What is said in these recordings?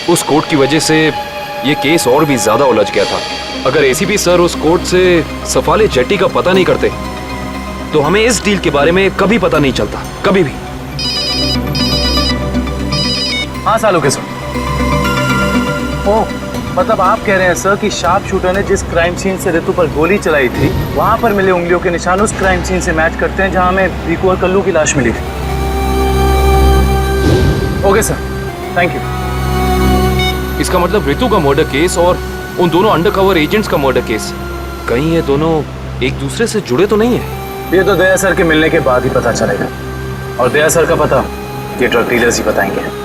उस कोर्ट की वजह से ये केस और भी ज्यादा उलझ गया था। अगर एसीपी सर उस कोर्ट से सफाले जेट्टी का पता नहीं करते तो हमें इस डील के बारे में कभी पता नहीं चलता, कभी भी। हाँ सालू सर। ओह, मतलब आप कह रहे हैं सर कि शार्प शूटर ने जिस क्राइम सीन से रितु पर गोली चलाई थी वहां पर मिले उंगलियों के निशान उस क्राइम सीन से मैच करते हैं जहां हमें रिकू और कल्लू की लाश मिली थी। Okay sir, thank you. इसका मतलब रितु का मर्डर केस और उन दोनों अंडरकवर एजेंट्स का मर्डर केस, कहीं ये दोनों एक दूसरे से जुड़े तो नहीं है? ये तो दया सर के मिलने के बाद ही पता चलेगा, और दया सर का पता ये ड्रग डीलर्स ही बताएंगे।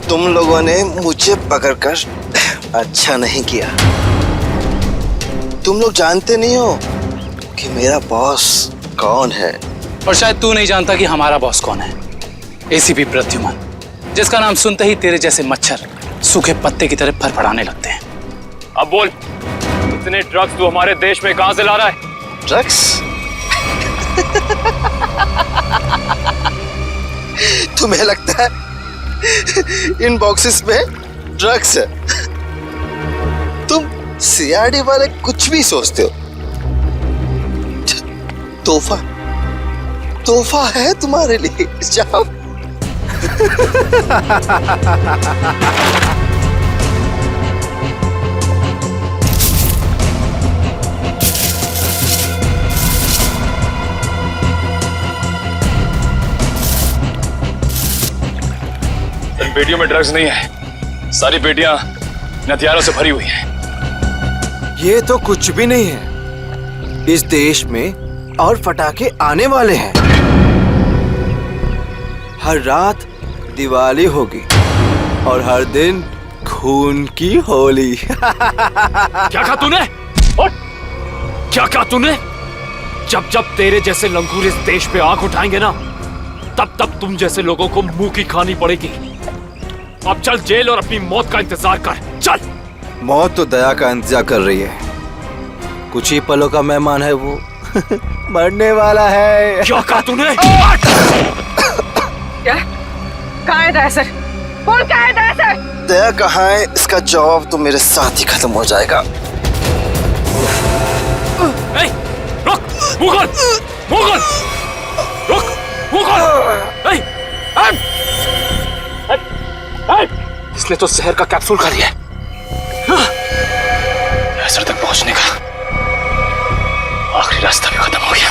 तुम लोगों ने मुझे पकड़कर अच्छा नहीं किया। तुम लोग जानते नहीं हो कि मेरा बॉस कौन है, और शायद तू नहीं जानता कि हमारा बॉस कौन है। एसीपी प्रद्युमन, जिसका नाम सुनते ही तेरे जैसे मच्छर सूखे पत्ते की तरह फड़फड़ाने लगते हैं। अब बोल, इतने ड्रग्स तू हमारे देश में कहां से ला रहा है? ड्रग्स? तुम्हें लगता है इन बॉक्सेस में ड्रग्स है? तुम सीआरडी वाले कुछ भी सोचते हो। तोहफा तोहफा है तुम्हारे लिए, जाओ। इन पेटियों में ड्रग्स नहीं है, सारी पेटियां हथियारों से भरी हुई हैं। ये तो कुछ भी नहीं है। इस देश में और पटाखे आने वाले हैं। हर रात दिवाली होगी और हर दिन खून की होली। क्या कहा तूने? क्या कहा तूने? जब जब तेरे जैसे लंगूर इस देश पे आंख उठाएंगे ना, तब तब तुम जैसे लोगों को मुंह की खानी पड़ेगी। अब चल जेल और अपनी मौत का इंतजार कर, चल। मौत तो दया का इंतजार कर रही है। कुछ ही पलों का मेहमान है वो। मरने वाला है। क्या कहा तूने? क्या? कहाँ है दया सर? बोल, कहाँ है दया सर? दया कहाँ है, इसका जवाब तो मेरे साथ ही खत्म हो जाएगा। रुक, मुगल, मुगल, रुक, मुगल। इसने तो जहर का कैप्सूल खा लिया है। असर तक पहुंचने का आखिरी रास्ता भी खत्म हो गया।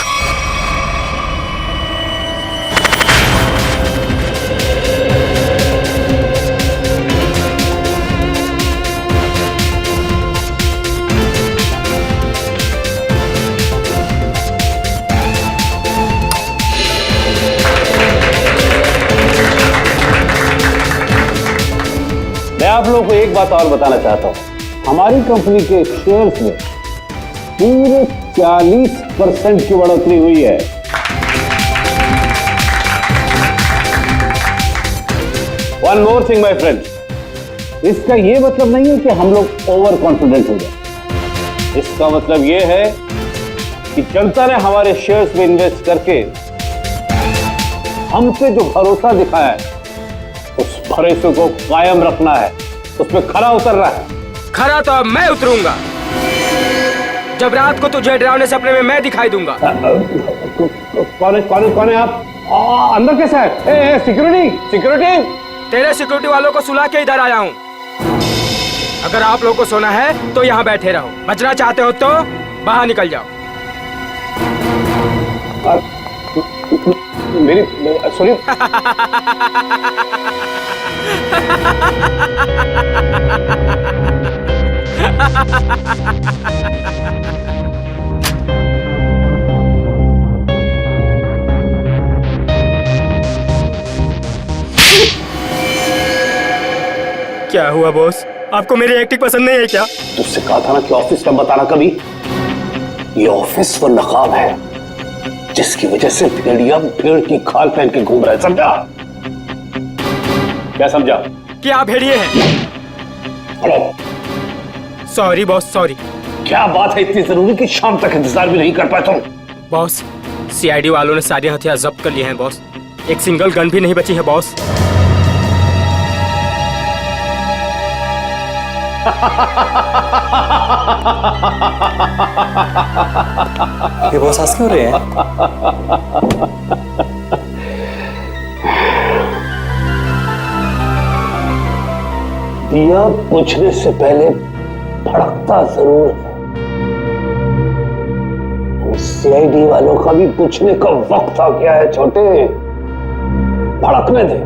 आपको एक बात और बताना चाहता हूं, हमारी कंपनी के शेयर्स में पूरे 40% की बढ़ोतरी हुई है। One more thing my friend, इसका यह मतलब नहीं है कि हम लोग ओवर कॉन्फिडेंट हो गए। इसका मतलब यह है कि जनता ने हमारे शेयर्स में इन्वेस्ट करके हम पे जो भरोसा दिखाया है, उस भरोसे को कायम रखना है, उसमें खरा उतरना है। खरा तो अब मैं उतरूंगा, जब रात को तुझे डरावने सपने में मैं दिखाई दूंगा। कौन है आप? अंदर कैसे है? Security security! तेरे सिक्योरिटी वालों को सुला के इधर आया हूँ। अगर आप लोगों को सोना है तो यहाँ बैठे रहो, बचना चाहते हो तो बाहर निकल जाओ। मेरी सॉरी। क्या हुआ बॉस, आपको मेरी एक्टिंग पसंद नहीं है क्या? तुझसे कहा था ना कि ऑफिस में बताना कभी। ये ऑफिस वो नकाब है जिसकी वजह से भेड़िया भेड़ की खाल पहन के घूम रहा है, समझा? क्या समझा? कि आप भेड़िए हैं। Hello, sorry boss, sorry. क्या बात है इतनी जरूरी कि शाम तक इंतजार भी नहीं कर पाए तुम? बॉस, सीआईडी वालों ने सारे हथियार जब्त कर लिए हैं बॉस। एक सिंगल गन भी नहीं बची है बॉस। ये बॉस हंस क्यों रहे हैं? दिया बुझने से पहले भड़कता जरूर है। सीआईडी वालों का भी बुझने का वक्त आ गया है छोटे। भड़कने दे,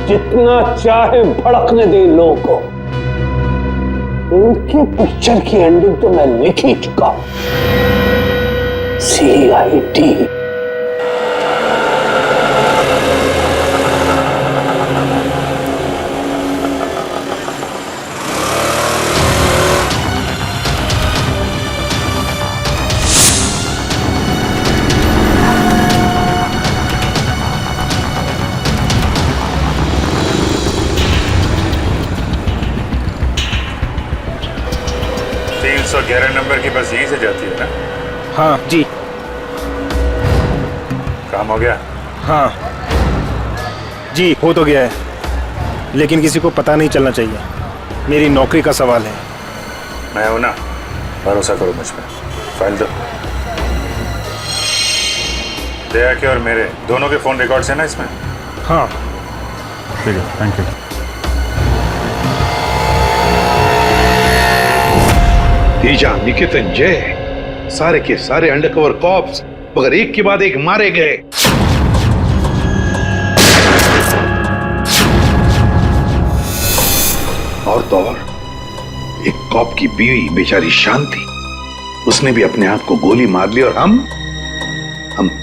जितना चाहे भड़कने दे लोगों को। उनके पिक्चर की एंडिंग तो मैं लिख ही चुका हूं। सीआईडी। तो 11 नंबर की बस यहीं से जाती है ना? हाँ जी। काम हो गया? हाँ जी, हो तो गया है, लेकिन किसी को पता नहीं चलना चाहिए। मेरी नौकरी का सवाल है। मैं हूं ना, भरोसा करो मुझ पर। फाइल दो। दया के और मेरे दोनों के फोन रिकॉर्ड्स हैं ना इसमें? हाँ ठीक है, थैंक यू। तेजा, निकेतन, जय, सारे के सारे अंडरकवर कॉप्स मगर एक के बाद एक मारे गए। और तो और एक कॉप की बीवी बेचारी शांति, उसने भी अपने आप को गोली मार ली और हम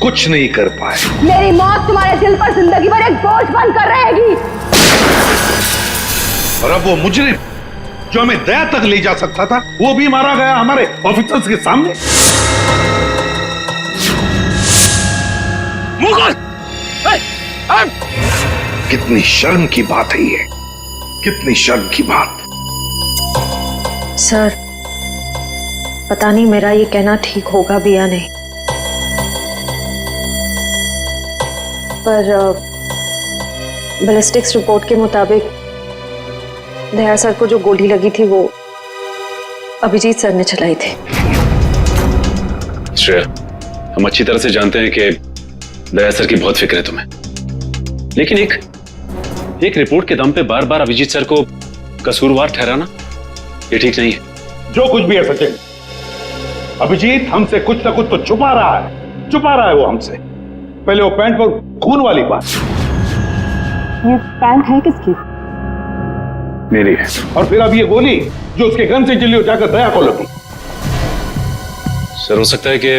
कुछ नहीं कर पाए। मेरी मौत तुम्हारे दिल पर जिंदगी भर एक बोझ बनकर रहेगी। और अब वो मुजरिम जो हमें दया तक ले जा सकता था, वो भी मारा गया हमारे ऑफिसर्स के सामने। मुगल! कितनी शर्म की बात है ये, कितनी शर्म की बात। सर, पता नहीं मेरा ये कहना ठीक होगा भी या नहीं, पर बैलिस्टिक्स रिपोर्ट के मुताबिक दया सर को जो गोली लगी थी वो अभिजीत सर ने चलाई थी। श्रेया, हम अच्छी तरह से जानते हैं कि दया सर की बहुत फिक्र है तुम्हें, लेकिन एक रिपोर्ट के दम पे बार बार अभिजीत सर को कसूरवार ठहराना ये ठीक नहीं है। जो कुछ भी है सचिन, अभिजीत हमसे कुछ ना कुछ तो छुपा रहा है वो हमसे। पहले वो पैंट पर खून वाली बात। ये पैंट है किसकी? मेरी है। और फिर अब ये गोली जो उसके गन से चली, हो जाकर दया को लगी। सर, हो सकता है कि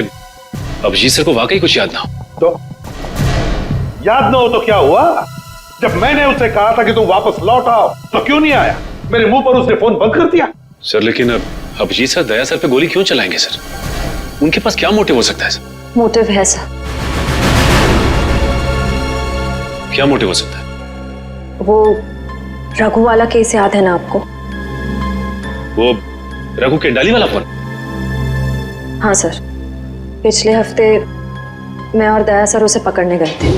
अभिजीत सर को वाकई कुछ याद ना हो। तो याद ना हो तो क्या हुआ? जब मैंने उसे कहा था कि तुम वापस लौट आओ तो क्यों नहीं आया? मेरे मुंह पर उसने फोन बंद कर दिया। सर लेकिन अब अभिजीत सर दया सर पे गोली क्यों चलाएंगे सर? उनके पास क्या मोटिव हो सकता है सर? मोटिव है सर। क्या मोटिव हो सकता है? वो रघु वाला केस याद है ना आपको? वो रघु के डाली वाला फोन? हाँ सर, पिछले हफ्ते मैं और दया सर उसे पकड़ने गए थे।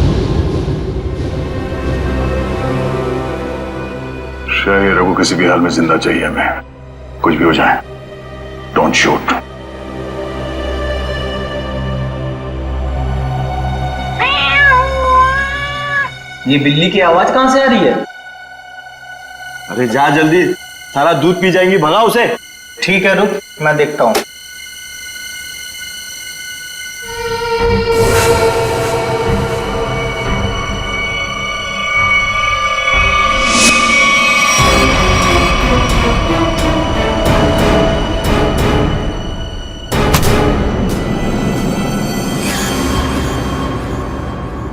शायद रघु किसी भी हाल में जिंदा चाहिए हमें, कुछ भी हो जाए। Don't shoot. ये बिल्ली की आवाज कहां से आ रही है? अरे जा जल्दी, सारा दूध पी जाएंगी, भगा उसे। ठीक है, रुक मैं देखता हूं।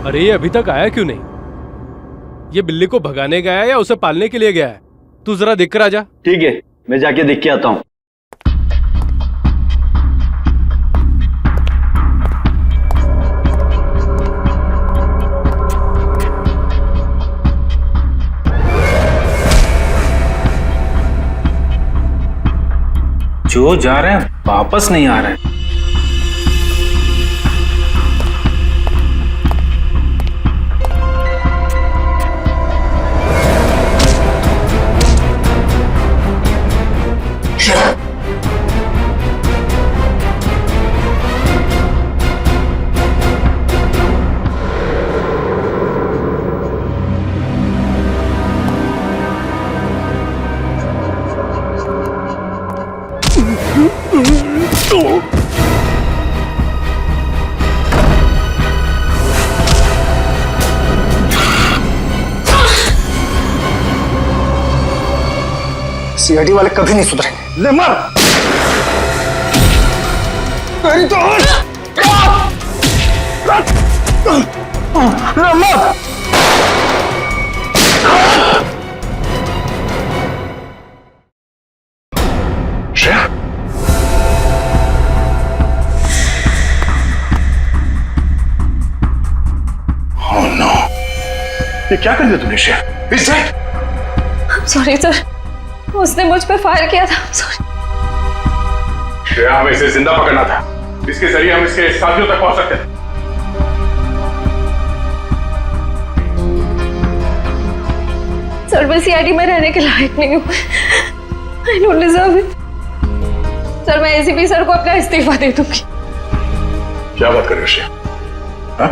अरे ये अभी तक आया क्यों नहीं? ये बिल्ली को भगाने गया है या उसे पालने के लिए गया है? तू जरा देख कर आ जा। ठीक है, मैं जाके देख के आता हूँ। जो जा रहे हैं वापस नहीं आ रहे हैं। सीआईडी वाले कभी नहीं सुधरेंगे। ले मर। तेरी तो ले मर। श्रेया, ओह नो, ये क्या कर दिया तुमने Shreya? Is that? Sorry sir, उसने मुझ पे फायर किया था। सॉरी। श्रेया, हमें इसे जिंदा पकड़ना था, इसके जरिए हम इसके साथियों तक पहुंच सकते थे। सर मैं सीआईडी में रहने के लायक नहीं हूँ। I don't deserve it. Sir मैं एसीपी सर को अपना इस्तीफा दे दूंगी। क्या बात कर रहे हो श्रेया? हाँ?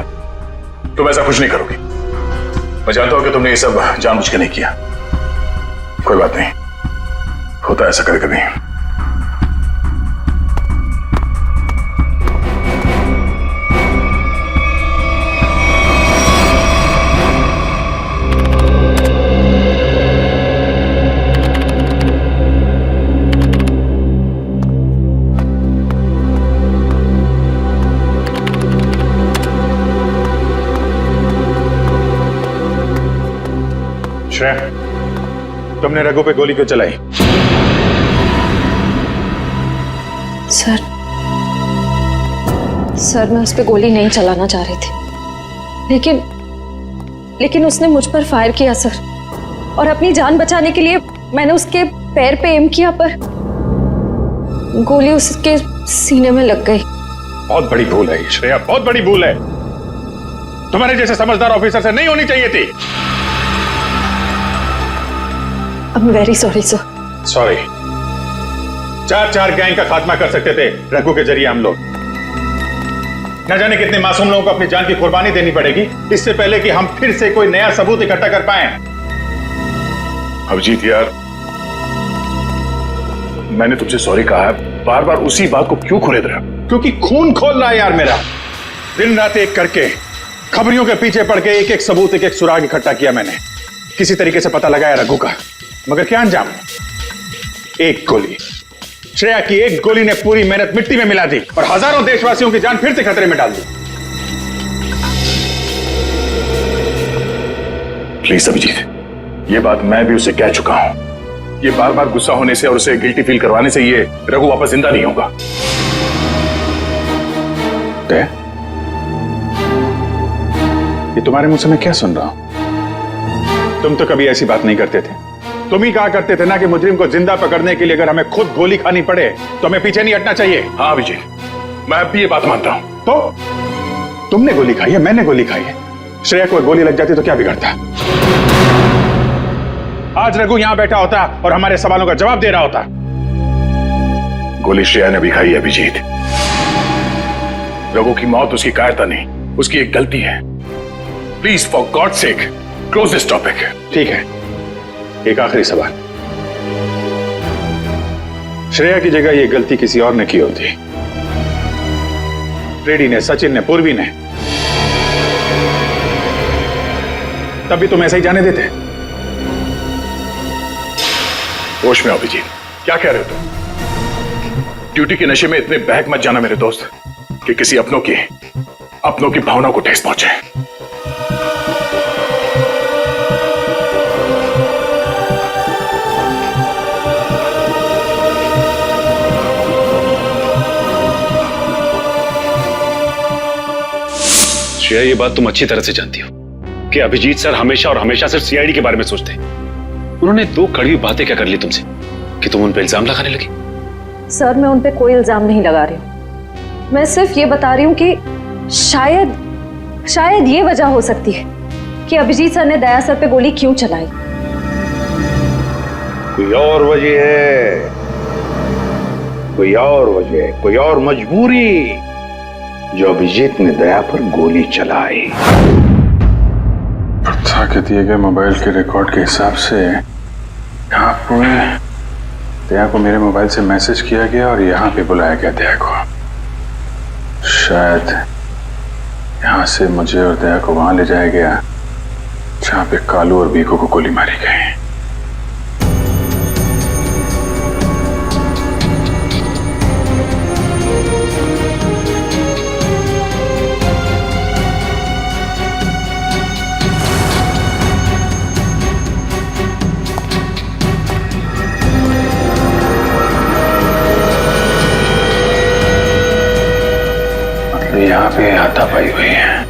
तुम ऐसा कुछ नहीं करोगी। मैं जानता हूं कि तुमने ये सब जानबूझ के नहीं किया। कोई बात नहीं, होता है ऐसा कभी कभी। श्रेया, तुमने रघु पे गोली क्यों चलाई? सर मैं उस पर गोली नहीं चलाना चाह रही थी, लेकिन उसने मुझ पर फायर किया सर, और अपनी जान बचाने के लिए मैंने उसके पैर पे एम किया, पर गोली उसके सीने में लग गई। बहुत बड़ी भूल है श्रेया, बहुत बड़ी भूल है। तुम्हारे जैसे समझदार ऑफिसर से नहीं होनी चाहिए थी। I am very sorry sir. Sorry. 4 gang का खात्मा कर सकते थे रघु के जरिए हम लोग। न जाने कितने मासूम लोगों को अपनी जान की कुर्बानी देनी पड़ेगी इससे पहले कि हम फिर से कोई नया सबूत इकट्ठा कर पाए। अभिजीत यार, मैंने तुमसे सॉरी कहा है, बार बार उसी बात को क्यों खुरेद रहे हो? क्योंकि खून खोल रहा है यार मेरा। दिन रात एक करके खबरियों के पीछे पड़ के एक एक सबूत, एक एक सुराग इकट्ठा किया मैंने। किसी तरीके से पता लगाया रघु का, मगर क्या अंजाम? एक गोली, श्रेया की एक गोली ने पूरी मेहनत मिट्टी में मिला दी और हजारों देशवासियों की जान फिर से खतरे में डाल दी। प्लीज अभिजीत, ये बात मैं भी उसे कह चुका हूं, ये बार बार गुस्सा होने से और उसे गिल्टी फील करवाने से ये रघु वापस जिंदा नहीं होगा। ये तुम्हारे मुंह से मैं क्या सुन रहा हूं? तुम तो कभी ऐसी बात नहीं करते थे। तुम ही कहा करते थे ना कि मुजरिम को जिंदा पकड़ने के लिए अगर हमें खुद गोली खानी पड़े तो हमें पीछे नहीं हटना चाहिए। हाँ विजय, मैं अब भी ये बात मानता हूं। तो तुमने गोली खाई है, मैंने गोली खाई है। श्रेया को गोली लग जाती तो क्या बिगड़ता? आज रघु यहां बैठा होता और हमारे सवालों का जवाब दे रहा होता। गोली श्रेया ने भी खाई है अभिजीत। रघु की मौत उसकी कायरता नहीं, उसकी एक गलती है। Please for God sake close this topic. ठीक है, एक आखिरी सवाल। श्रेया की जगह यह गलती किसी और ने की होती, रेड्डी ने, सचिन ने, पूर्वी ने, तब भी तुम ऐसा ही जाने देते? होश में आओ अभिजीत, क्या कह रहे हो तुम? ड्यूटी के नशे में इतने बहक मत जाना मेरे दोस्त कि किसी अपनों की भावना को ठेस पहुंचे। श्रेया, ये बात तुम अच्छी तरह से जानती हो कि अभिजीत सर हमेशा और हमेशा सिर्फ सीआईडी के बारे में सोचते हैं। उन्होंने दो कड़वी बातें क्या कर ली तुमसे कि तुम उन पर इल्जाम लगाने लगी? सर, मैं उन पे कोई इल्जाम नहीं लगा रही हूँ। मैं सिर्फ ये बता रही हूँ कि शायद ये वजह हो सकती है कि अभिजीत सर ने दया सर पे गोली क्यों चलाई। कोई और वजह है, कोई और वजह, कोई और मजबूरी जो अभिजीत ने दया पर गोली चलाई। प्रथा के दिए गए मोबाइल के रिकॉर्ड के हिसाब से यहाँ पर दया को मेरे मोबाइल से मैसेज किया गया और यहाँ पे बुलाया गया दया को। शायद यहाँ से मुझे और दया को वहां ले जाया गया जहाँ पे कालू और बीकू को गोली मारी गई। यहाँ पे हाथापाई हुई है।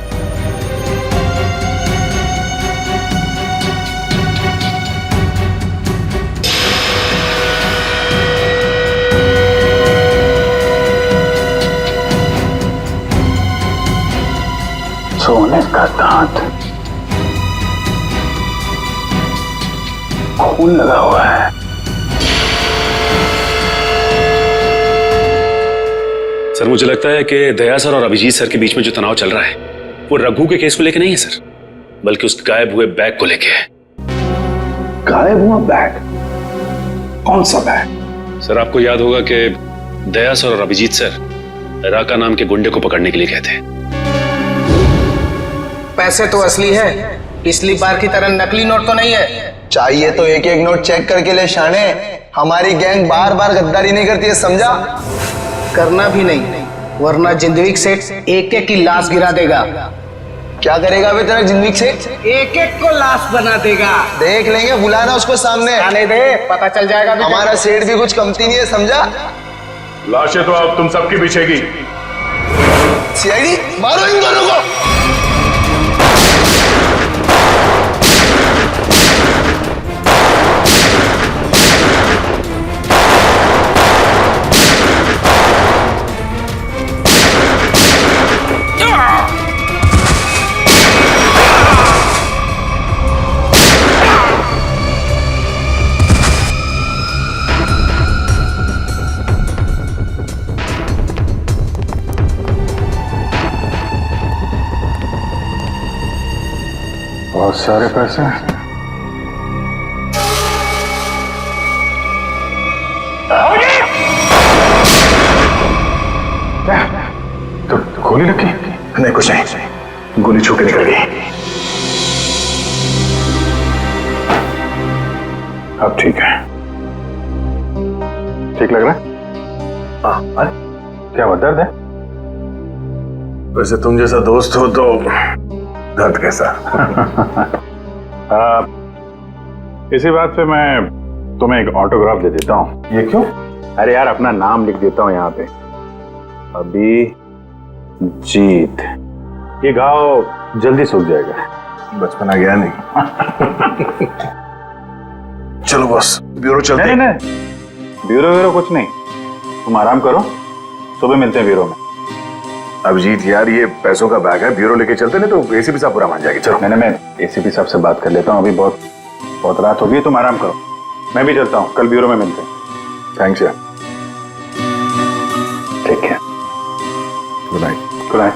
सोने का दांत, खून लगा हुआ है। सर, मुझे लगता है कि दया सर और अभिजीत सर के बीच में जो तनाव चल रहा है वो रघु के केस को लेके नहीं है सर, बल्कि उस गायब हुए बैग को लेके है। गायब हुआ बैग? कौन सा बैग? सर, आपको याद होगा कि दया सर और अभिजीत सर राका नाम के गुंडे को पकड़ने के लिए गए थे। पैसे तो असली है, पिछली बार की तरह नकली नोट तो नहीं है। चाहिए तो एक एक नोट चेक करके ले शाने। हमारी गैंग बार बार गद्दारी नहीं करती है, समझा? करना भी नहीं, वरना जिंदगी सेठ एक एक की लाश गिरा देगा। क्या करेगा बे तेरा जिंदगी सेठ? एक एक को लाश बना देगा। देख लेंगे, बुलाना उसको सामने। आने दे, पता चल जाएगा। हमारा सेठ भी कुछ कमती नहीं है, समझा? लाशें तो अब तुम सबकी बिछेगी। सीआईडी, मारो इन दोनों को। बहुत सारे पैसे। तो गोली लगी? नहीं, कुछ नहीं, गोली छू के निकल गई। अब ठीक है, ठीक लग रहा है? हाँ। क्या हुआ, दर्द है? वैसे तुम जैसा दोस्त हो तो दर्द कैसा? इसी बात पे मैं तुम्हें एक ऑटोग्राफ दे देता हूँ। ये क्यों? अरे यार अपना नाम लिख देता हूँ यहाँ पे, अभिजीत। ये घाव जल्दी सूख जाएगा, बचपना गया नहीं। चलो बॉस, ब्यूरो चलते हैं। नहीं, ब्यूरो कुछ नहीं, तुम आराम करो, सुबह मिलते हैं ब्यूरो में। अभिजीत यार ये पैसों का बैग है, ब्यूरो लेके चलते नहीं तो एसीपी साहब बुरा मान जाएगी। चलो मैं एसीपी साहब से बात कर लेता हूँ, अभी बहुत रात हो गई, तुम आराम करो, मैं भी चलता हूँ, कल ब्यूरो में मिलते हैं। थैंक्स यार, ठीक है, गुड नाइट। Good night.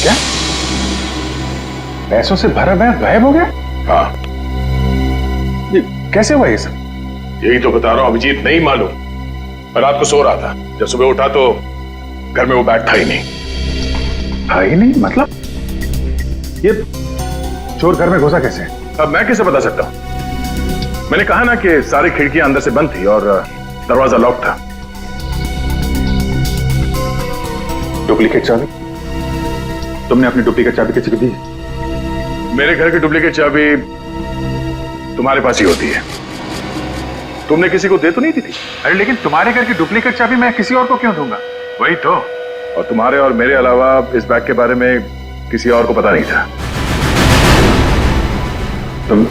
क्या पैसों से भरा बैग गायब हो गया? हाँ, ये कैसे हुआ ये सब? यही तो बता रहा हूं अभिजीत, नहीं मालूम। मैं रात को सो रहा था, जब सुबह उठा तो घर में वो बैग था ही नहीं। था ही नहीं मतलब? ये चोर घर में घुसा कैसे? अब मैं कैसे बता सकता हूं? मैंने कहा ना कि सारी खिड़कियां अंदर से बंद थी और दरवाजा लॉक था। डुप्लीकेट चाबी? तुमने अपनी डुप्लीकेट चाबी किसी को दी? मेरे घर की डुप्लीकेट चाबी तुम्हारे पास ही होती है, तुमने किसी को दे तो नहीं दी थी? अरे लेकिन तुम्हारे घर की डुप्लीकेट चाबी मैं किसी और को क्यों दूंगा? वही तो, और तुम्हारे और मेरे अलावा इस बैग के बारे में किसी और को पता नहीं था। तुम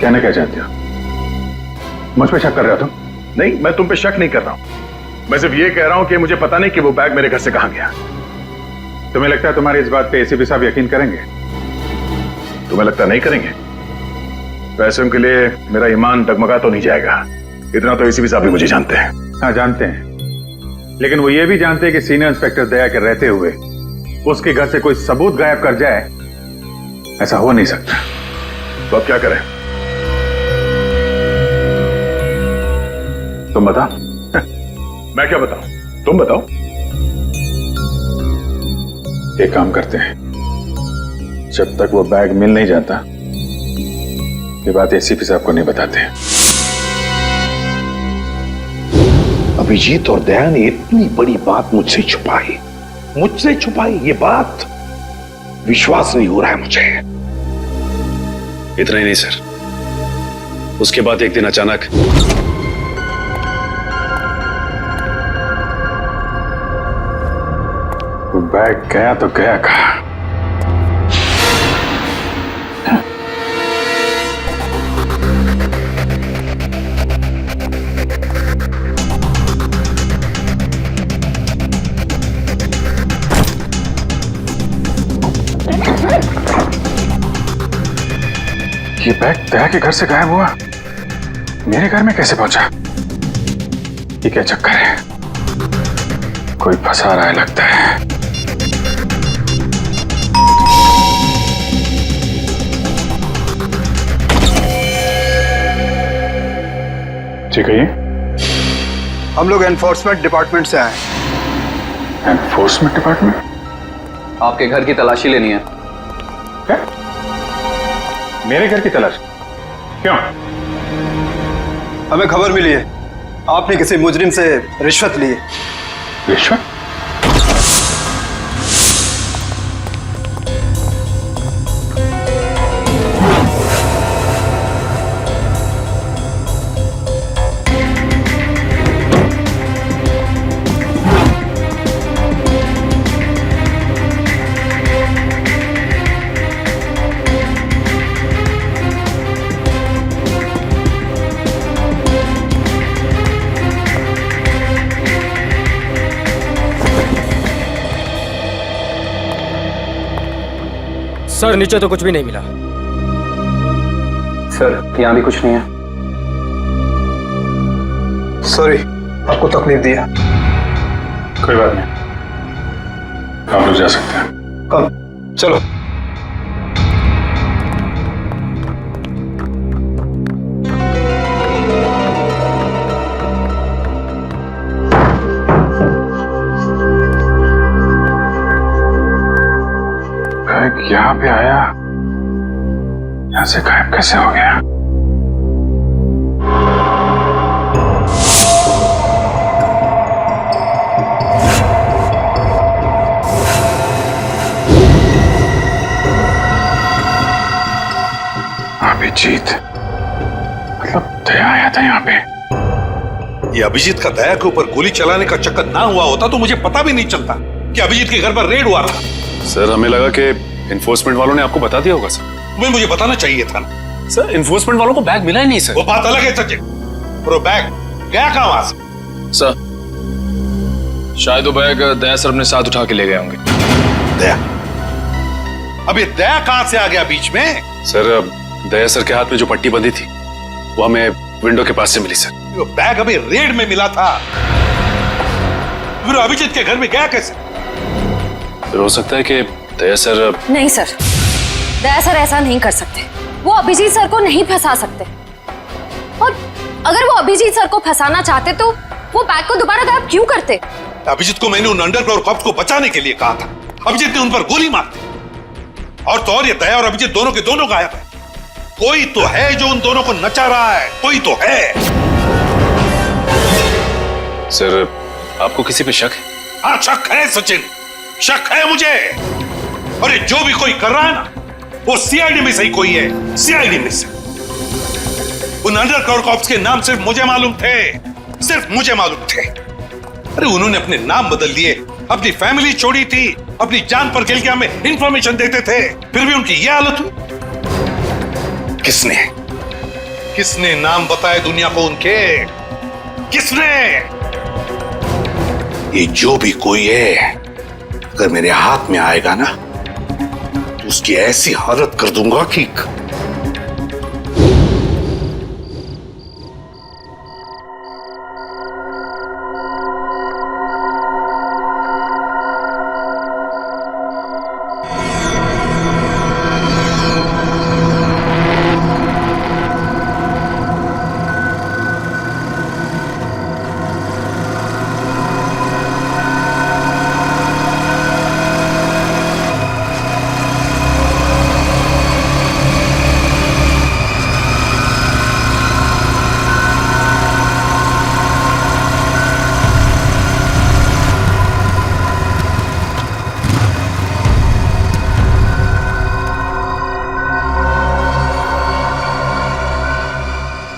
कहना क्या चाहते हो? मुझ पे शक कर रहे हो तुम? नहीं, मैं तुम पे शक नहीं कर रहा हूं, मैं सिर्फ ये कह रहा हूं कि मुझे पता नहीं कि वो बैग मेरे घर से कहां गया। तुम्हें लगता है तुम्हारी इस बात पे एसीपी साहब यकीन करेंगे? तुम्हें लगता नहीं करेंगे? पैसों के लिए मेरा ईमान डगमगा तो नहीं जाएगा, इतना तो एसीपी साहब भी मुझे जानते हैं। हाँ जानते हैं, लेकिन वो ये भी जानते हैं कि सीनियर इंस्पेक्टर दया के रहते हुए उसके घर से कोई सबूत गायब कर जाए, ऐसा हो नहीं सकता। तो अब क्या करें? तुम बताओ। मैं क्या बताऊं, तुम बताओ। एक काम करते हैं, जब तक वो बैग मिल नहीं जाता ये बात एसीपी साहब को नहीं बताते। अभिजीत और दया ने इतनी बड़ी बात मुझसे छुपाई, ये बात विश्वास नहीं हो रहा है मुझे। इतना ही नहीं सर, उसके बाद एक दिन अचानक वो बैग गया तो गया कहाँ? ये बैग दया के घर से गायब हुआ, मेरे घर में कैसे पहुंचा? ये क्या चक्कर है? कोई फंसा रहा है लगता है। जी कहिए। हम लोग एनफोर्समेंट डिपार्टमेंट से आए हैं। Enforcement department? आपके घर की तलाशी लेनी है। क्या? मेरे घर की तलाश? क्यों? हमें खबर मिली है आपने किसी मुजरिम से रिश्वत ली है। रिश्वत? सर नीचे तो कुछ भी नहीं मिला। सर यहाँ भी कुछ नहीं है। सॉरी आपको तकलीफ दिया। कोई बात नहीं, आप लोग जा सकते हैं। कब? चलो। यहाँ पे आया, यहाँ से गायब कैसे हो गया? मतलब दया आया था यहाँ पे? ये अभिजीत का दया के ऊपर गोली चलाने का चक्कर ना हुआ होता तो मुझे पता भी नहीं चलता कि अभिजीत के घर पर रेड हुआ था। सर हमें लगा कि इन्फोर्समेंट वालों ने आपको बता दिया होगा सर। तुम्हें मुझे बताना चाहिए था ना। सर इन्फोर्समेंट वालों को बैग मिला ही नहीं सर। वो बात अलग है सचिन, और वो बैग गया कहां वहां से? सर शायद वो बैग दया सर अपने साथ उठा के ले गए होंगे। दया? अब ये दया कहां से आ गया बीच में? सर दया सर के हाथ में जो पट्टी बंधी थी वो हमें विंडो के पास से मिली सर। वो बैग अभी रेड में मिला था, फिर अभिजीत के घर में गया कैसे? फिर हो सकता है कि दया सर। नहीं सर, दया सर ऐसा नहीं कर सकते। वो अभिजीत सर को नहीं फंसा सकते, और अगर वो अभिजीत सर को फंसाना चाहते तो वो बैग को दोबारा गायब क्यों करते? अभिजीत को मैंने उन अंडरग्राउंड कॉप्स को बचाने के लिए कहा था, अभिजीत ने उन पर गोली मार दी। और तो और ये दया और अभिजीत दोनों के दोनों गायब है। कोई तो है जो उन दोनों को नचा रहा है, कोई तो है। सर आपको किसी पे शक है? हाँ शक है सचिन, शक है मुझे। और ये जो भी कोई कर रहा है ना, वो सीआईडी में से ही कोई है, सीआईडी में से। उन अंडरग्राउंड कॉप्स के नाम सिर्फ मुझे मालूम थे, सिर्फ मुझे मालूम थे। अरे उन्होंने अपने नाम बदल दिए, अपनी फैमिली छोड़ी थी, अपनी जान पर खेल के हमें इंफॉर्मेशन देते थे, फिर भी उनकी यह हालत हुई। किसने किसने नाम बताए दुनिया को उनके? किसने? ये जो भी कोई है अगर मेरे हाथ में आएगा ना तो उसकी ऐसी हालत कर दूंगा कि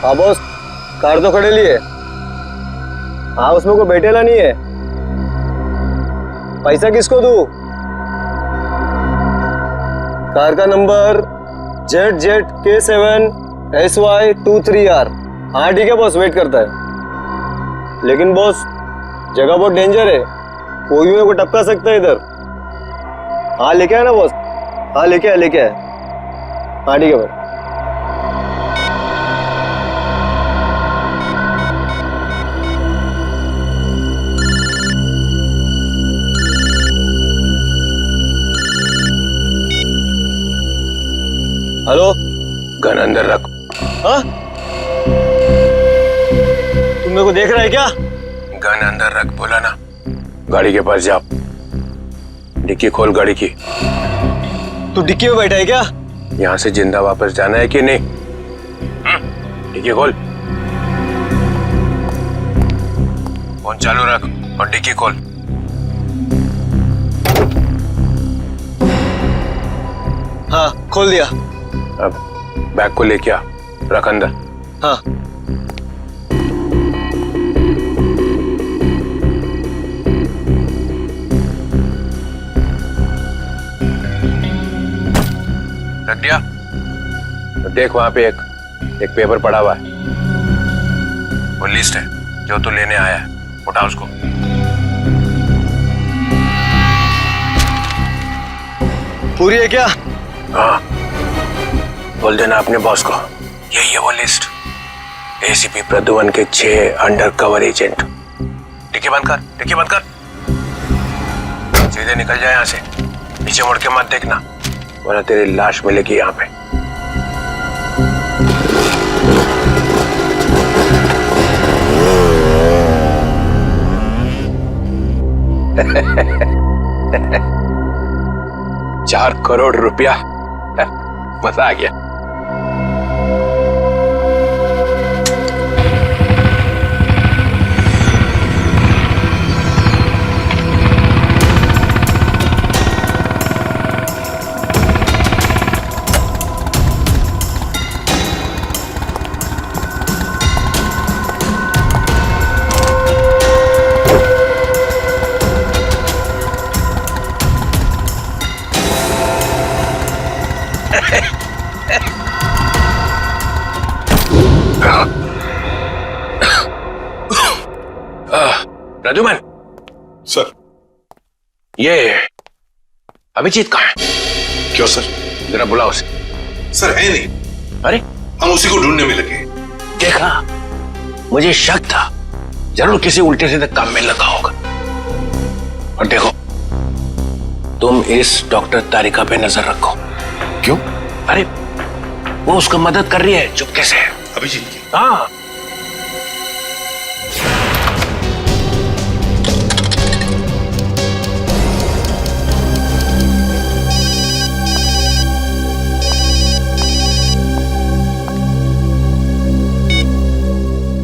हाँ बॉस, कार तो खड़े लिए। हाँ उसमें कोई बैठेला नहीं है। पैसा किसको दूं? कार का नंबर ZZK7SY23R। हाँ ठीक है बॉस, वेट करता है। लेकिन बॉस जगह बहुत डेंजर है, कोई भी मेरे को टपका सकता है इधर। हाँ लेके आए ना बॉस? हाँ लेके आए, लेके आए। हाँ ठीक है भाई। हेलो, गन अंदर रख। हाँ? तुम मेरे को देख रहा है क्या? गन अंदर रख, बोला ना। गाड़ी के पास जा, डिक्की खोल गाड़ी की। तू डिक्की में बैठा है क्या? यहाँ से जिंदा वापस जाना है कि नहीं? डिक्की खोल। फोन चालू रख और डिक्की खोल। हाँ खोल दिया। अब बैग को लेके आ, रख अंदर। हाँ। रख दिया? तो देख वहां पे एक पेपर पड़ा हुआ है, वो लिस्ट है जो तू लेने आया है। उठा उसको। पूरी है क्या? हाँ, बोल देना अपने बॉस को यही है वो लिस्ट। एसीपी प्रद्युमन के 6 अंडरकवर एजेंट। डिक्की बंद कर, डिक्की बंद कर। सीधे निकल जाए यहाँ से, पीछे मुड़ के मत देखना वरना तेरी लाश मिलेगी यहाँ पे। ₹4 करोड़ मजा आ गया। प्रद्युमन सर, ये अभिजीत कहाँ है? क्यों सर? जरा बुलाओ उसे। सर है नहीं। अरे हम उसी को ढूंढने में लगे। देखा, मुझे शक था जरूर किसी उल्टे सीधे काम में लगा होगा। और देखो, तुम इस डॉक्टर तारिका पे नजर रखो। क्यों? अरे वो उसको मदद कर रही है चुपके से। अभिजीत की? हाँ।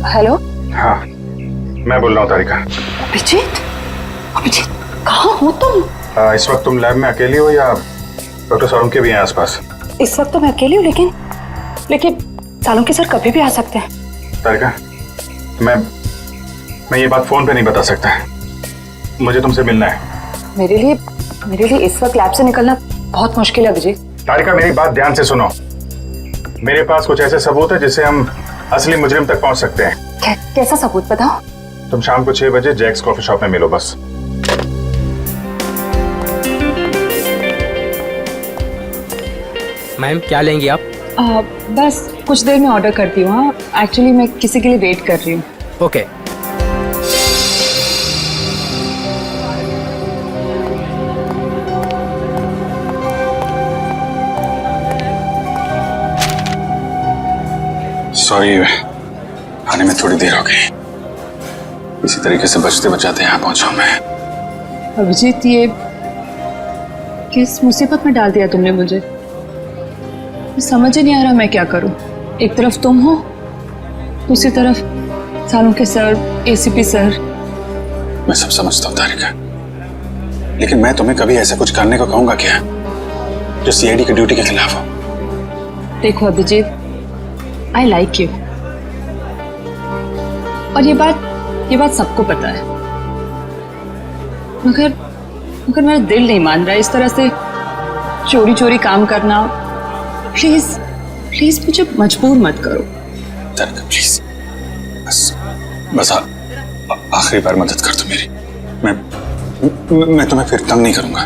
हेलो। हाँ, मैं बोल रहा हूँ तारिका। अभिजीत, अभिजीत कहाँ हो तुम? इस वक्त तुम लैब में अकेली हो या डॉक्टर सालुंके भी हैं आसपास? इस वक्त तो मैं अकेली हूँ, लेकिन सालुंके सर कभी भी आ सकते हैं। तारिका, मैं ये बात फोन पे नहीं बता सकता। मुझे तुमसे मिलना है। मेरे लिए इस वक्त लैब से निकलना बहुत मुश्किल है अभिजीत। तारिका, मेरी बात ध्यान से सुनो। मेरे पास कुछ ऐसे सबूत है जिससे हम असली मुजरिम तक पहुंच सकते हैं। कैसा सबूत बताओ? तुम शाम को 6 बजे जैक्स कॉफी शॉप में मिलो बस। मैम क्या लेंगी आप? बस कुछ देर में ऑर्डर करती हूँ। हाँ, एक्चुअली मैं किसी के लिए वेट कर रही हूँ। ओके। सॉरी, आने में थोड़ी देर हो गई। इसी तरीके से बचते बचाते यहाँ पहुंचा मैं। अभिजीत, ये किस मुसीबत में डाल दिया तुमने मुझे? समझ ही नहीं आ रहा मैं क्या करूं। एक तरफ तुम हो, दूसरी तरफ सालुंके सर, एसीपी सर। मैं सब समझता हूँ तारिका, लेकिन मैं तुम्हें कभी ऐसा कुछ करने को कहूंगा क्या जो सीआईडी की ड्यूटी के खिलाफ हो? देखो अभिजीत, आई लाइक यू, और ये बात सबको पता है, मगर मेरा दिल नहीं मान रहा है इस तरह से चोरी चोरी काम करना। प्लीज मुझे मजबूर मत करो। तारिका प्लीज, बस आखिरी बार मदद कर दो मेरी। मैं तुम्हें फिर तंग नहीं करूंगा,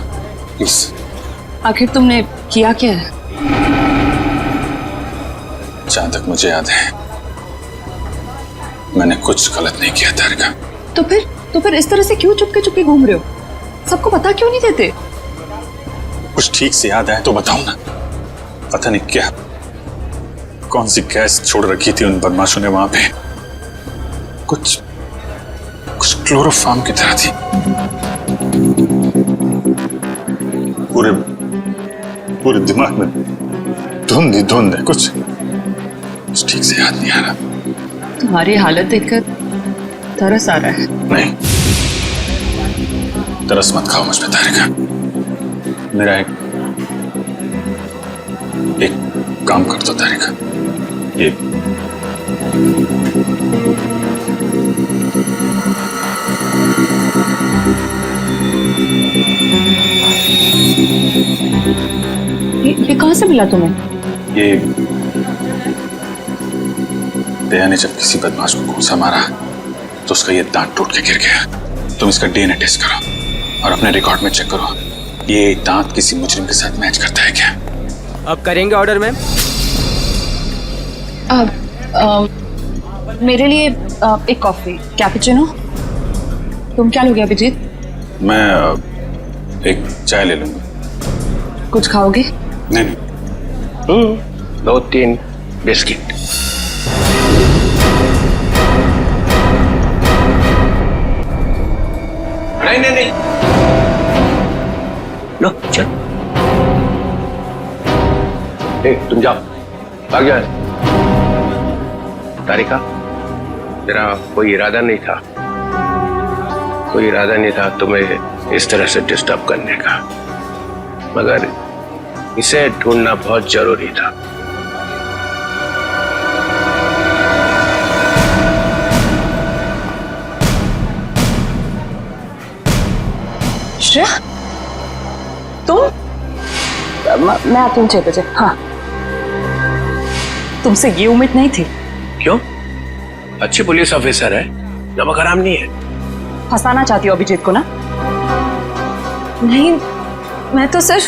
प्लीज। आखिर तुमने किया क्या है? जहां तक मुझे याद है मैंने कुछ गलत नहीं किया तारिका। तो फिर इस तरह से क्यों चुपके चुपके घूम रहे हो? सबको पता क्यों नहीं देते? कुछ ठीक से याद आए तो बताओ ना। पता नहीं क्या, कौन सी गैस छोड़ रखी थी उन बदमाशों ने वहां पे। कुछ क्लोरोफॉर्म की तरह थी। पूरे दिमाग में धुंध है। कुछ ठीक से याद नहीं आ रहा। तुम्हारी हालत देखकर तरस आ रहा है। नहीं, तरस मत खाओ मुझ पे तारिका। मेरा एक काम कर दो तारिका। ये कहां से मिला तुम्हें? ये दया ने जब किसी बदमाश को घूंसा मारा तो उसका ये दांत टूट के गिर गया। तुम इसका डीएनए टेस्ट करो और अपने रिकॉर्ड में चेक करो, ये दांत किसी मुजरिम के साथ मैच करता है क्या? अब करेंगे ऑर्डर मैम? मेरे लिए एक कॉफी कैपुचिनो। तुम क्या लोगे अभिजीत? मैं एक चाय ले लूंगा। कुछ खाओगे? नहीं। 2-3 बिस्किट। नहीं। लो चल, तुम जाओ, भाग जाओ। तारिका, तेरा कोई इरादा नहीं था तुम्हें इस तरह से डिस्टर्ब करने का, मगर इसे ढूंढना बहुत जरूरी था। श्रेया, तुम? मैं आती हूँ 6 बजे। हाँ, तुमसे ये उम्मीद नहीं थी। क्यों? अच्छी पुलिस ऑफिसर है, नमक हराम नहीं है। फंसाना चाहती हो अभिजीत को ना? नहीं, मैं तो सिर्फ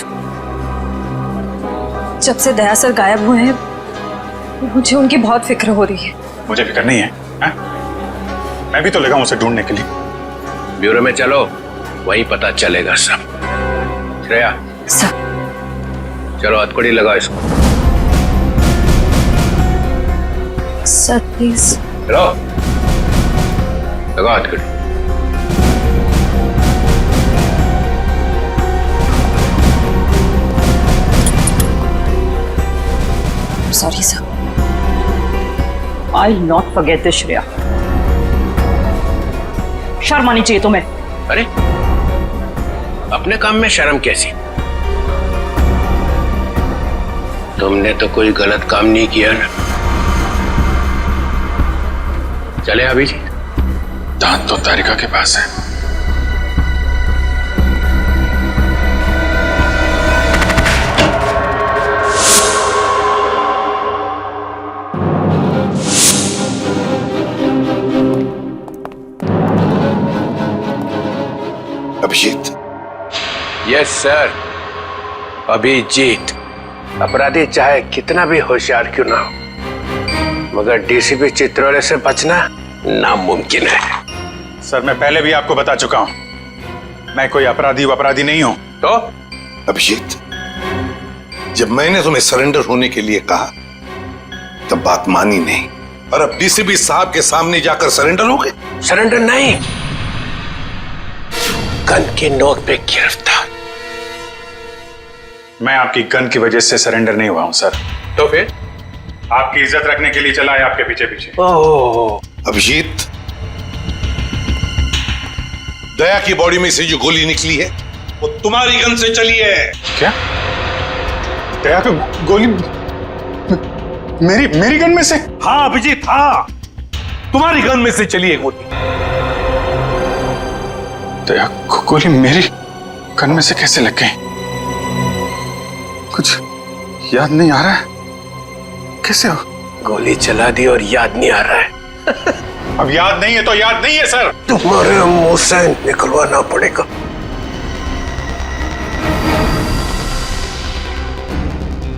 जब से दया सर गायब हुए हैं मुझे उनकी बहुत फिक्र हो रही है। मुझे फिक्र नहीं है, है? मैं भी तो लगा हूं उसे ढूंढने के लिए। ब्यूरो में चलो, वही पता चलेगा सब। श्रेया सर, चलो हथकड़ी लगाओ इसको। Sir please. चलो लगाओ हथकड़ी। Sorry sir. I not forget this Shreya. शर्म आनी चाहिए तुम्हें। अरे अपने काम में शर्म कैसी? तुमने तो कोई गलत काम नहीं किया ना। चले अभिजीत। दांत तो तारिका के पास है। अभिजीत। Yes sir, Abhijeet. अपराधी चाहे कितना भी होशियार क्यों ना हो, मगर डीसीपी चित्रोले से बचना नामुमकिन है। सर मैं पहले भी आपको बता चुका हूं, मैं कोई अपराधी नहीं हूं। तो अभिजीत, जब मैंने तुम्हें सरेंडर होने के लिए कहा तब बात मानी नहीं, और अब डीसीपी साहब के सामने जाकर सरेंडर हो गए। सरेंडर नहीं, गन की नोक पे गिरफ्तार। मैं आपकी गन की वजह से सरेंडर नहीं हुआ हूं सर। तो फिर? आपकी इज्जत रखने के लिए चला है आपके पीछे पीछे। ओह अभिजीत, दया की बॉडी में से जो गोली निकली है वो तुम्हारी गन से चली है। क्या? दया को गोली मेरी गन में से? हाँ अभिजीत, हाँ, तुम्हारी गन में से चली है गोली। दया को गोली मेरी गन में से कैसे लग गई? कुछ याद नहीं आ रहा है। कैसे हो? गोली चला दी और याद नहीं आ रहा है। अब याद नहीं है तो याद नहीं है सर। तुम्हारे मुंह से निकलवाना पड़ेगा।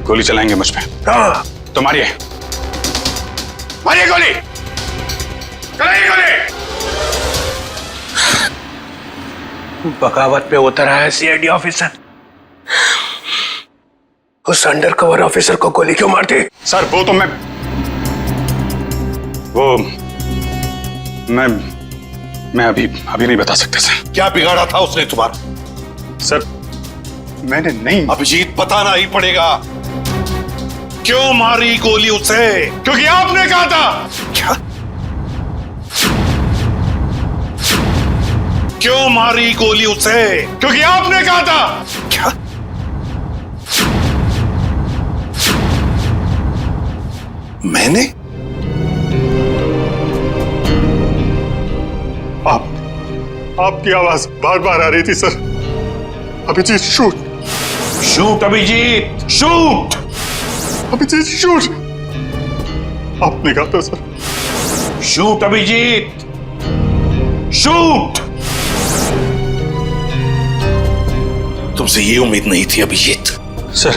गोली चलाएंगे मुझ पे? हाँ। तो मारिए गोली, चलाइए गोली। बगावत पे उतर आया सीआईडी ऑफिसर। उस अंडर कवर ऑफिसर को गोली क्यों मारती? सर वो तो मैं अभी नहीं बता सकते सर। क्या बिगाड़ा था उसने तुम्हारा? सर मैंने नहीं। अभिजीत, बताना ही पड़ेगा। क्यों मारी गोली उसे? क्योंकि आपने कहा था। क्या? क्यों मारी गोली उसे? क्योंकि आपने कहा था। क्या? मैंने? आपकी आवाज बार बार आ रही थी sir. Abhijeet shoot. Shoot Abhijeet, shoot. Abhijeet shoot. आपने कहा था सर। Shoot Abhijeet, shoot. तुमसे ये उम्मीद नहीं थी अभिजीत। सर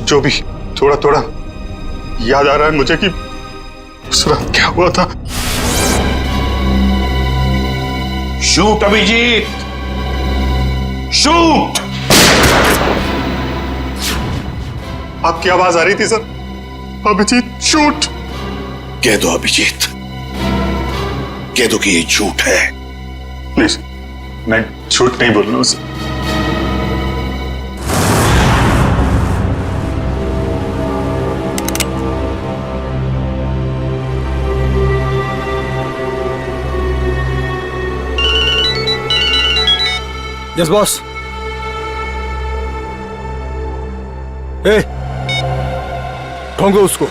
जो भी थोड़ा थोड़ा याद आ रहा है मुझे कि उस रात क्या हुआ था। Shoot Abhijeet, shoot. आपकी आवाज आ रही थी सर। अभिजीत शूट। कह दो अभिजीत, कह दो कि ये झूठ है। नहीं सर, मैं झूठ नहीं बोल रहा हूं सर। Yes boss. ए, ढूंढो उसको।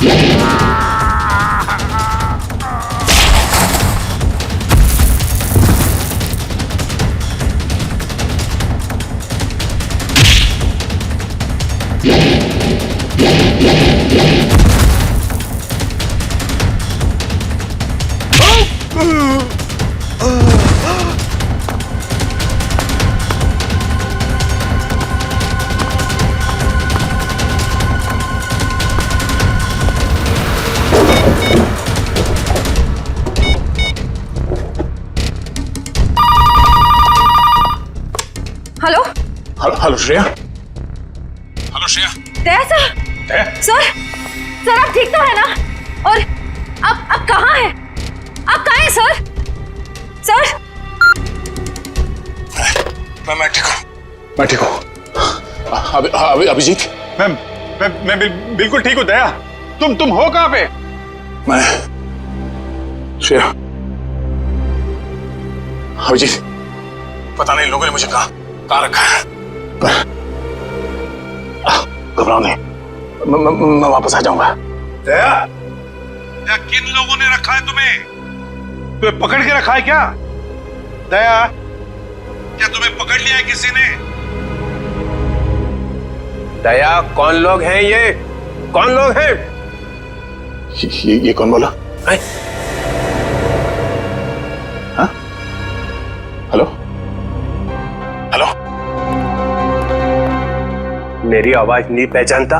Hello hello Shreya. Hello Shreya. Daya sir. Daya? Sir आप ठीक तो है ना? और आप कहाँ हैं? आप कहाँ हैं सर? सर मैं ठीक हूँ। अभिजीत। मैं बिल्कुल ठीक हूँ। दया, तुम हो कहाँ पे? मैं श्रेया। अभिजीत, पता नहीं लोगों ने मुझे कहाँ रखा है, पर घबराओ नहीं, मैं वापस आ जाऊंगा। दया, किन लोगों ने रखा है तुम्हें पकड़ के रखा है क्या? दया, क्या तुम्हें पकड़ लिया है किसी ने? दया, कौन लोग हैं ये? कौन लोग हैं? ये कौन बोला? हाँ? हेलो? मेरी आवाज नहीं पहचानता?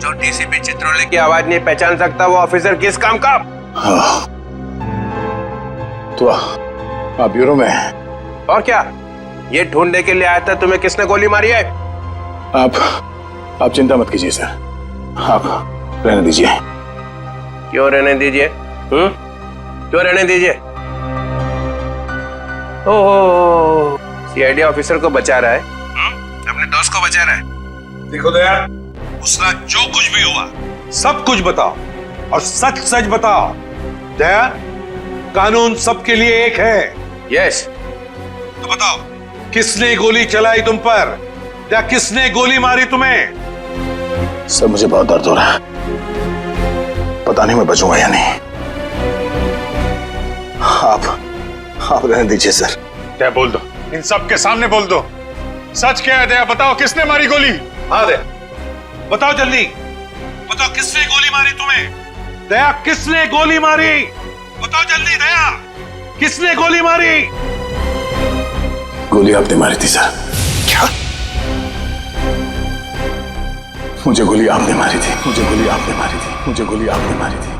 जो डीसीपी चित्रोले की आवाज नहीं पहचान सकता वो ऑफिसर किस काम का? हाँ। तो आप ब्यूरो में हैं? और क्या, ये ढूंढने के लिए आया था तुम्हें किसने गोली मारी है? आप चिंता मत कीजिए सर, आप रहने दीजिए। क्यों रहने दीजिए? क्यों रहने दीजिए? ओह, सीआईडी ऑफिसर को बचा रहा है, अपने दोस्त को बचा रहा है। देखो दया, उसका जो कुछ भी हुआ सब कुछ बताओ और सच सच बताओ। दया, कानून सबके लिए एक है। यस। तो बताओ, किसने गोली चलाई तुम पर या किसने गोली मारी तुम्हें? सर, मुझे बहुत दर्द हो रहा है, पता नहीं मैं बचूंगा या नहीं। आप रहने दीजिए सर। दया, बोल दो, इन सब के सामने बोल दो, सच क्या है? दया, बताओ किसने मारी गोली? हाँ दया, बताओ जल्दी, बताओ किसने गोली मारी तुम्हें? दया, किसने गोली मारी? बताओ जल्दी दया, किसने गोली मारी? गोली आपने मारी थी सर। क्या? मुझे गोली आपने मारी थी, मुझे गोली आपने मारी थी, मुझे गोली आपने मारी थी।